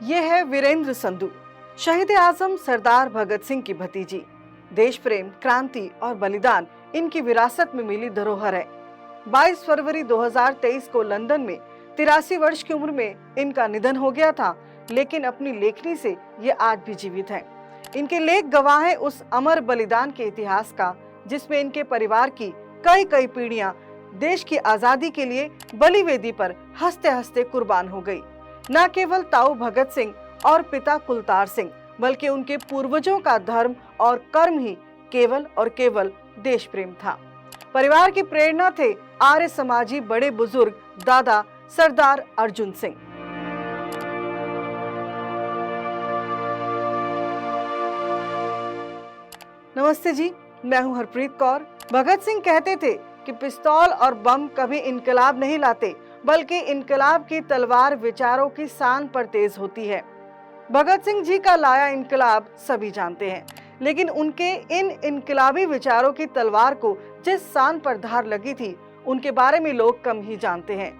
ये है वीरेंद्र संधू, शहीद आजम सरदार भगत सिंह की भतीजी। देश प्रेम, क्रांति और बलिदान इनकी विरासत में मिली धरोहर है। 22 फरवरी 2023 को लंदन में 83 वर्ष की उम्र में इनका निधन हो गया था, लेकिन अपनी लेखनी से ये आज भी जीवित हैं। इनके लेख गवाह है उस अमर बलिदान के इतिहास का, जिसमें इनके परिवार की कई पीढ़ियां देश की आजादी के लिए बलिवेदी पर हंसते हंसते कुर्बान हो गई। न केवल ताऊ भगत सिंह और पिता कुलतार सिंह, बल्कि उनके पूर्वजों का धर्म और कर्म ही केवल और केवल देश प्रेम था। परिवार की प्रेरणा थे आर्य समाजी बड़े बुजुर्ग दादा सरदार अर्जुन सिंह। नमस्ते जी, मैं हूं हरप्रीत कौर। भगत सिंह कहते थे कि पिस्तौल और बम कभी इनकलाब नहीं लाते, बल्कि इनकलाब की तलवार विचारों की शान पर तेज होती है। भगत सिंह जी का लाया इनकलाब सभी जानते हैं, लेकिन उनके इन इनकलाबी विचारों की तलवार को जिस शान पर धार लगी थी, उनके बारे में लोग कम ही जानते हैं।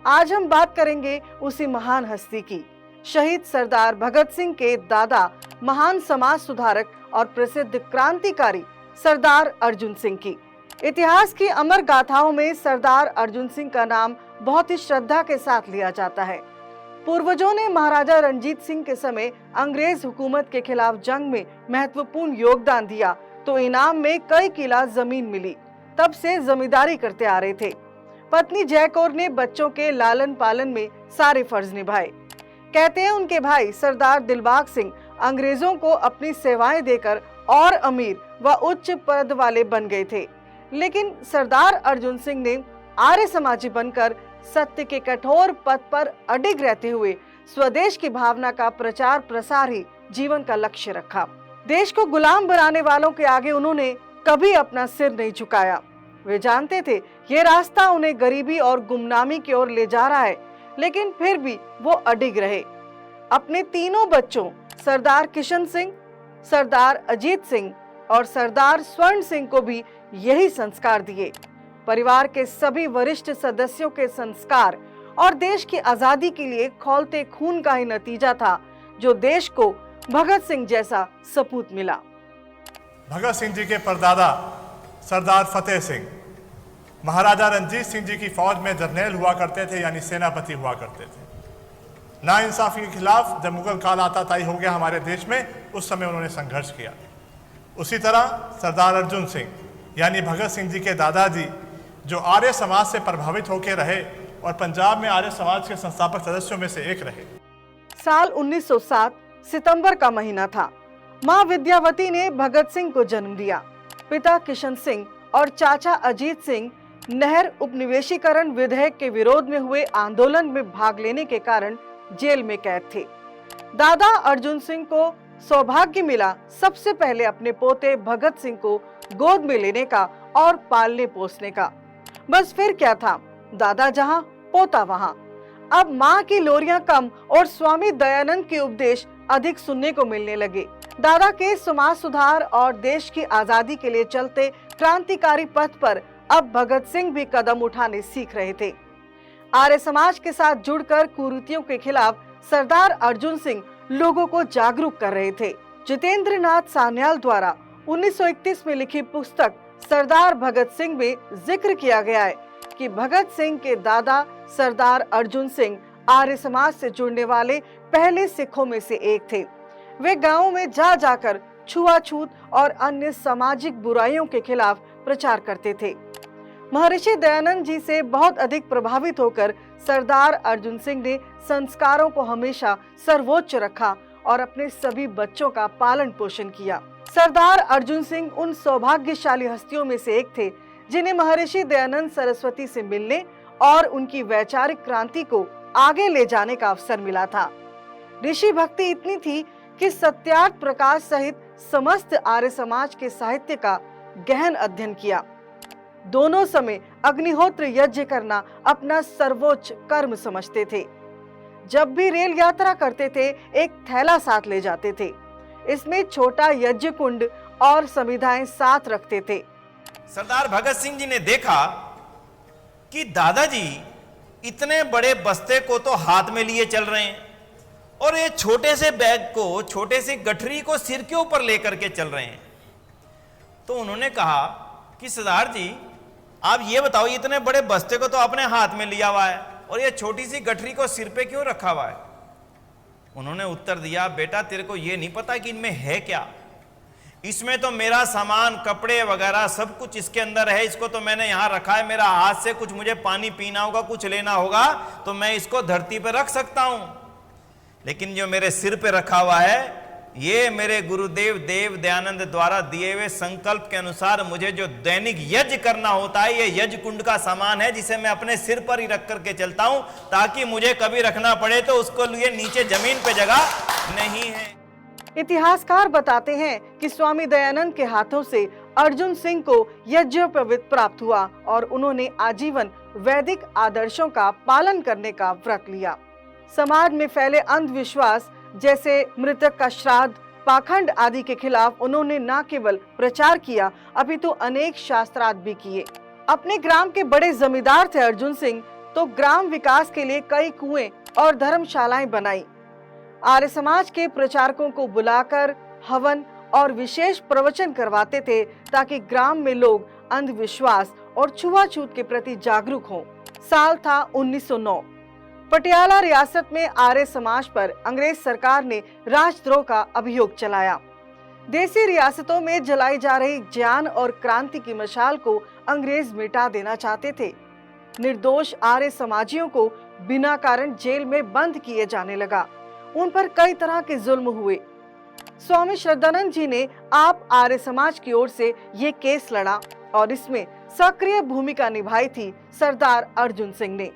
आज हम बात करेंगे उसी महान हस्ती की, शहीद सरदार भगत सिंह के दादा, महान समाज सुधारक और प्रसिद्ध क्रांतिकारी सरदार अर्जुन सिंह की। इतिहास की अमर गाथाओं में सरदार अर्जुन सिंह का नाम बहुत ही श्रद्धा के साथ लिया जाता है। पूर्वजों ने महाराजा रणजीत सिंह के समय अंग्रेज हुकूमत के खिलाफ जंग में महत्वपूर्ण योगदान दिया, तो इनाम में कई किला जमीन मिली। तब से जमींदारी करते आ रहे थे। पत्नी जय कौर ने बच्चों के लालन पालन में सारे फर्ज निभाए। कहते हैं उनके भाई सरदार दिलबाग सिंह अंग्रेजों को अपनी सेवाएं देकर और अमीर व उच्च पद वाले बन गए थे, लेकिन सरदार अर्जुन सिंह ने आर्य समाजी बनकर सत्य के कठोर पथ पर अडिग रहते हुए स्वदेश की भावना का प्रचार प्रसार ही जीवन का लक्ष्य रखा। देश को गुलाम बनाने वालों के आगे उन्होंने कभी अपना सिर नहीं झुकाया। वे जानते थे ये रास्ता उन्हें गरीबी और गुमनामी की ओर ले जा रहा है, लेकिन फिर भी वो अडिग रहे। अपने तीनों बच्चों सरदार किशन सिंह, सरदार अजीत सिंह और सरदार स्वर्ण सिंह को भी यही संस्कार दिए। परिवार के सभी वरिष्ठ सदस्यों के संस्कार और देश की आजादी के लिए खौलते खून का ही नतीजा था, जो देश को भगत सिंह जैसा सपूत मिला। भगत सिंह जी के परदादा सरदार फतेह सिंह महाराजा रणजीत सिंह जी की फौज में जर्नैल हुआ करते थे, यानी सेनापति हुआ करते थे। नाइंसाफी के खिलाफ जब मुगल काल आताताई हो गया हमारे देश में, उस समय उन्होंने संघर्ष किया। उसी तरह सरदार अर्जुन सिंह यानी भगत सिंह जी के दादाजी, जो आर्य समाज से प्रभावित होकर रहे और पंजाब में आर्य समाज के संस्थापक सदस्यों में से एक रहे। साल 1907 सितंबर का महीना था। मां विद्यावती ने भगत सिंह को जन्म दिया। पिता किशन सिंह और चाचा अजीत सिंह नहर उपनिवेशीकरण विधेयक के विरोध में हुए आंदोलन में भाग लेने के कारण जेल में कैद थे। दादा अर्जुन सिंह को सौभाग्य मिला सबसे पहले अपने पोते भगत सिंह को गोद में लेने का और पालने पोसने का। बस फिर क्या था, दादा जहां पोता वहां। अब माँ की लोरियां कम और स्वामी दयानंद के उपदेश अधिक सुनने को मिलने लगे। दादा के समाज सुधार और देश की आजादी के लिए चलते क्रांतिकारी पथ पर अब भगत सिंह भी कदम उठाने सीख रहे थे। आर्य समाज के साथ जुड़कर कुरीतियों के खिलाफ सरदार अर्जुन सिंह लोगों को जागरूक कर रहे थे। जितेंद्र नाथ सान्याल द्वारा 1931 में लिखी पुस्तक सरदार भगत सिंह में जिक्र किया गया है कि भगत सिंह के दादा सरदार अर्जुन सिंह आर्य समाज से जुड़ने वाले पहले सिखों में से एक थे। वे गांवों में जा जाकर छुआछूत और अन्य सामाजिक बुराइयों के खिलाफ प्रचार करते थे। महर्षि दयानंद जी से बहुत अधिक प्रभावित होकर सरदार अर्जुन सिंह ने संस्कारों को हमेशा सर्वोच्च रखा और अपने सभी बच्चों का पालन पोषण किया। सरदार अर्जुन सिंह उन सौभाग्यशाली हस्तियों में से एक थे जिन्हें महर्षि दयानंद सरस्वती से मिलने और उनकी वैचारिक क्रांति को आगे ले जाने का अवसर मिला था। ऋषि भक्ति इतनी थी कि सत्यार्थ प्रकाश सहित समस्त आर्य समाज के साहित्य का गहन अध्ययन किया। दोनों समय अग्निहोत्र यज्ञ करना अपना सर्वोच्च कर्म समझते थे। जब भी रेल यात्रा करते थे, एक थैला साथ ले जाते थे। इसमें छोटा यज्ञ कुंड और समिधाएं साथ रखते थे। सरदार भगत सिंह जी ने देखा कि दादाजी इतने बड़े बस्ते को तो हाथ में लिए चल रहे हैं, और ये छोटे से बैग को, छोटे से गठरी को सिर के ऊपर लेकर के चल रहे हैं। तो उन्होंने कहा कि सरदार जी, आप ये बताओ, इतने बड़े बस्ते को तो अपने हाथ में लिया हुआ है और ये छोटी सी गठरी को सिर पे क्यों रखा हुआ है? उन्होंने उत्तर दिया, बेटा तेरे को ये नहीं पता कि इनमें है क्या? इसमें तो मेरा सामान, कपड़े वगैरह सब कुछ इसके अंदर है। इसको तो मैंने यहां रखा है। मेरा हाथ से कुछ मुझे पानी पीना होगा, कुछ लेना होगा तो मैं इसको धरती पे रख सकता हूं, लेकिन जो मेरे सिर पे रखा हुआ है, ये मेरे गुरुदेव देव दयानंद द्वारा दिए हुए संकल्प के अनुसार मुझे जो दैनिक यज्ञ करना होता है, ये यज्ञ कुंड का सामान है, जिसे मैं अपने सिर पर ही रख करके चलता हूं, ताकि मुझे कभी रखना पड़े तो उसको लिए नीचे जमीन पे जगह नहीं है। इतिहासकार बताते हैं कि स्वामी दयानंद के हाथों से अर्जुन सिंह को यज्ञोपवीत प्राप्त हुआ और उन्होंने आजीवन वैदिक आदर्शों का पालन करने का व्रत लिया। समाज में फैले अंधविश्वास जैसे मृतक का श्राद्ध, पाखंड आदि के खिलाफ उन्होंने न केवल प्रचार किया, अपितु अनेक शास्त्रार्थ भी किए। अपने ग्राम के बड़े जमींदार थे अर्जुन सिंह, तो ग्राम विकास के लिए कई कुएं और धर्मशालाएं बनाई। आर्य समाज के प्रचारकों को बुलाकर हवन और विशेष प्रवचन करवाते थे, ताकि ग्राम में लोग अंधविश्वास और छुआछूत के प्रति जागरूक हों। साल था 1909। पटियाला रियासत में आर्य समाज पर अंग्रेज सरकार ने राजद्रोह का अभियोग चलाया। देसी रियासतों में जलाई जा रही ज्ञान और क्रांति की मशाल को अंग्रेज मिटा देना चाहते थे। निर्दोष आर्य समाजियों को बिना कारण जेल में बंद किए जाने लगा। उन पर कई तरह के जुल्म हुए। स्वामी श्रद्धानंद जी ने आप आर्य समाज की ओर से ये केस लड़ा और इसमें सक्रिय भूमिका निभाई थी सरदार अर्जुन सिंह ने।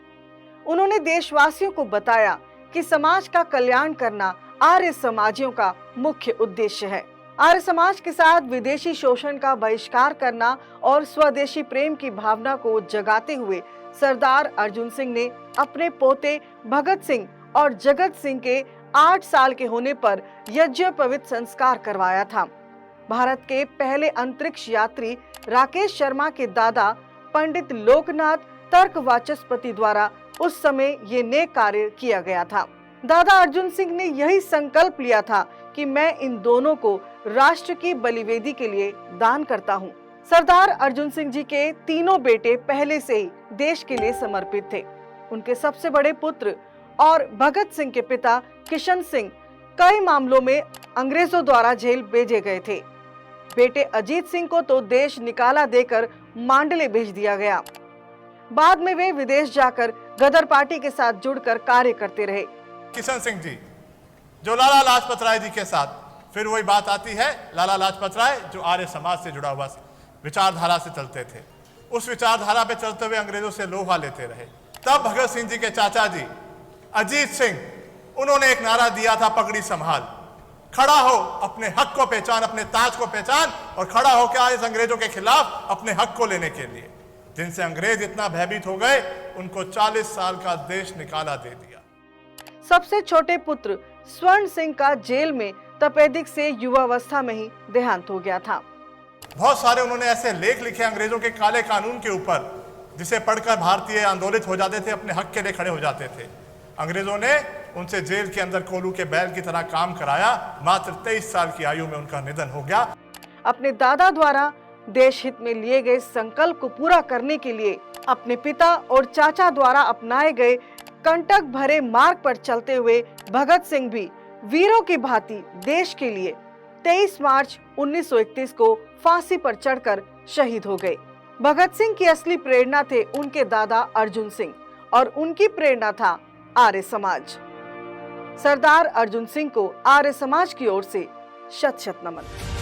उन्होंने देशवासियों को बताया कि समाज का कल्याण करना आर्य समाजियों का मुख्य उद्देश्य है। आर्य समाज के साथ विदेशी शोषण का बहिष्कार करना और स्वदेशी प्रेम की भावना को जगाते हुए सरदार अर्जुन सिंह ने अपने पोते भगत सिंह और जगत सिंह के 8 साल के होने पर यज्ञोपवीत संस्कार करवाया था। भारत के पहले अंतरिक्ष यात्री राकेश शर्मा के दादा पंडित लोकनाथ तर्क वाचस्पति द्वारा उस समय ये नेक कार्य किया गया था। दादा अर्जुन सिंह ने यही संकल्प लिया था कि मैं इन दोनों को राष्ट्र की बलिवेदी के लिए दान करता हूँ। सरदार अर्जुन सिंह जी के तीनों बेटे पहले से ही देश के लिए समर्पित थे। उनके सबसे बड़े पुत्र और भगत सिंह के पिता किशन सिंह कई मामलों में अंग्रेजों द्वारा जेल भेजे गए थे। बेटे अजीत सिंह को तो देश निकाला देकर मांडले भेज दिया गया। बाद में वे विदेश जाकर गदर पार्टी के साथ जुड़कर कार्य करते रहे। किशन सिंह जी जो लाला लाजपत राय जी के साथ, फिर वही बात आती है, लाला लाजपत राय जो आर्य समाज से जुड़ा हुआ विचारधारा से चलते थे, उस विचारधारा पे चलते हुए अंग्रेजों से लोहा लेते रहे। तब भगत सिंह जी के चाचा जी अजीत सिंह, उन्होंने एक नारा दिया था, पगड़ी संभाल, खड़ा हो, अपने हक को पहचान, अपने ताज को पहचान और खड़ा हो के आज अंग्रेजों के खिलाफ अपने हक को लेने के लिए। जिनसे अंग्रेज इतना भयभीत हो गए, उनको 40 साल का देश निकाला दे दिया। सबसे छोटे पुत्र स्वर्ण सिंह का जेल में तपेदिक से युवावस्था में ही देहांत हो गया था। बहुत सारे उन्होंने ऐसे लेख लिखे अंग्रेजों के काले कानून के ऊपर, जिसे पढ़कर भारतीय आंदोलित हो जाते थे, अपने हक के लिए खड़े हो जाते थे। अंग्रेजों ने उनसे जेल के अंदर कोलू के बैल की तरह काम कराया। मात्र 23 साल की आयु में उनका निधन हो गया। अपने दादा द्वारा देश हित में लिए गए संकल्प को पूरा करने के लिए अपने पिता और चाचा द्वारा अपनाए गए कंटक भरे मार्ग पर चलते हुए भगत सिंह भी वीरों की भांति देश के लिए 23 मार्च 1931 को फांसी पर चढ़कर शहीद हो गए। भगत सिंह की असली प्रेरणा थे उनके दादा अर्जुन सिंह और उनकी प्रेरणा था आर्य समाज। सरदार अर्जुन सिंह को आर्य समाज की ओर से शत शत नमन।